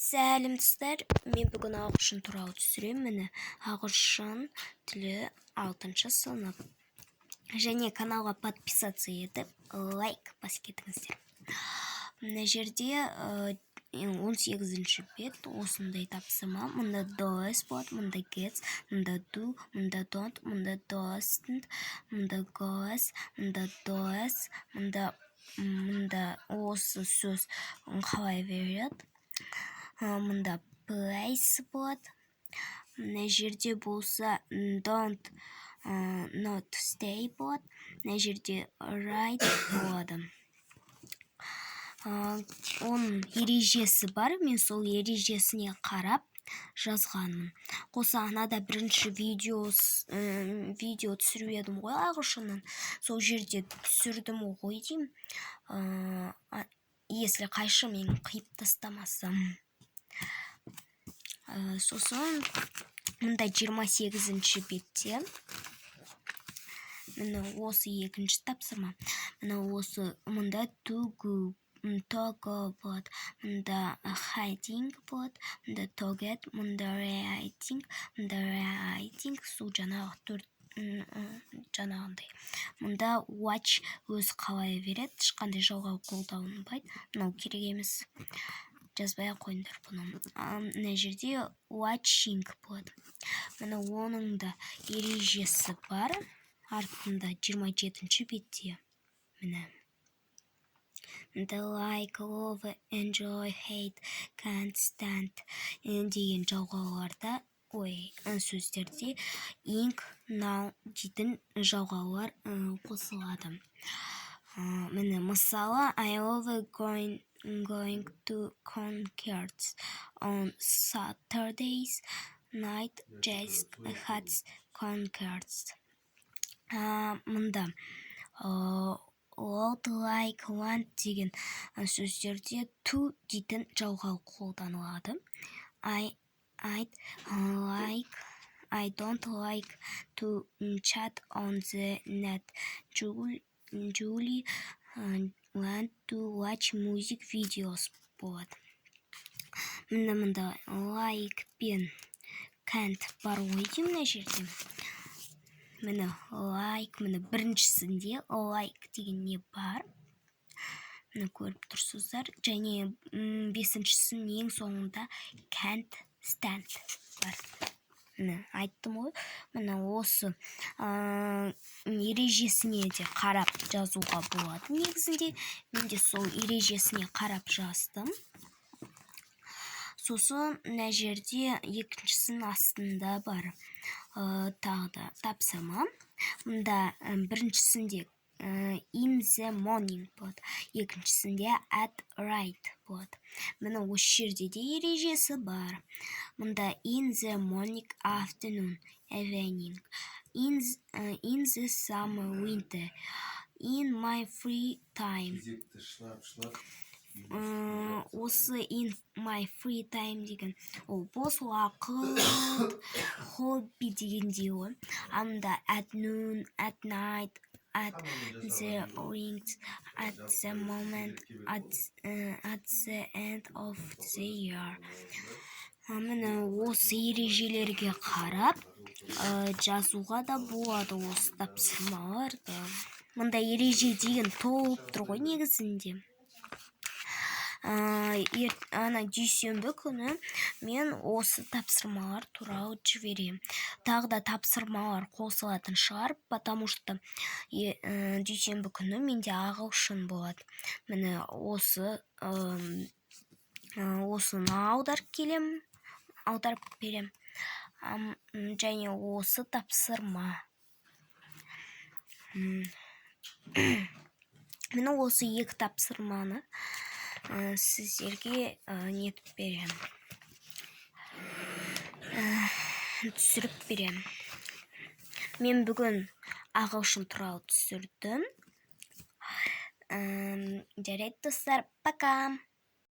Сәлем достар, мен бүгін ағылшын туралы түсіремін. Міне ағылшын тілі 6 сынып. Және каналға подписаться етіп, лайк басып кетіңіздер. Мына жерде 18-ші бет осындай тапсырма. Мұнда does болады, мұнда gets, мұнда do, мұнда don't, мұнда doesn't, мұнда goes, мұнда does, мұнда осы сөз қалай береді. Мұнда place болады. Мына жерде болса don't, not stay болады. Мына жерде write болады. Оның ережесі бар. Мен сол ережесіне қарап жазғанмын. Қоса анада бірінші видео түсіріп едім ғой ағылшыннан. Сол жерде түсірдім ғой деймін. Если қайшы мен қиып тастамасам. Сосын мұнда 28-ші бетте. Міне осы екінші тапсырма. Міне осы мұнда to go болады. Мұнда hiding болады. Мұнда to get, мұнда writing, сол жаңағындай. Мұнда watch өз қалай береді. Ешқандай жалғау қолданбайды. Мынау керек емес. Жазбай қойыңдар бұны. Мына жерде watching болады. Мына оның да ережесі бар. Артында 27-ші бетте. Міне. Like, love, enjoy, hate, can't stand деген жалғауларда, сөздерде ing, now дейтін жалғаулар қосылады. Міне мысалы, I love going to concerts on Saturdays night, jazz hats concerts. Мұнда loud, like, want деген сөздерде to дейтін жалғау қолданылады. I don't like to chat on the net. Julie want to watch music videos болады. Мұнда like пен can't бар ғой деймін мына жерде. Міне like, міне біріншісінде like деген не бар. Міне көріп тұрсыздар. Және 5-шісінің ең соңында can't stand бар. Міне айттым ғой. Міне осы ережесіне де қарап жазуға болады. Негізінде мен де сол ережесіне қарап жаздым. Сосын мына жерде екіншісінің астында бар тағы да тапсырма. Мұнда біріншісінде in the morning болады. Екіншісінде at right болады. Міне осы жерде де ережесі бар. Мұнда in the morning, afternoon, evening, in the summer, winter, in my free time. Осы in my free time деген ол бос уақыт, хобби дегендей ғой. Мұнда at noon, at night, at the rings, at the moment, at the end of the year. Міне осы ережелерге қарап жазуға да болады осы тапсырмаларды. Мұнда ереже деген толып тұр ғой негізінде. Дүйсенбі күні мен осы тапсырмалар туралы жіберем. Тағы да тапсырмалар қосылатын шығар, потому что дүйсенбі күні менде ағылшын болады. Міне осыны аударып берем. Және осы тапсырма. Міне осы екі тапсырманы сіздерге нетіп берем. Түсіріп берем. Мен бүгін ағылшын туралы түсірдім. Жарайды достар, пока!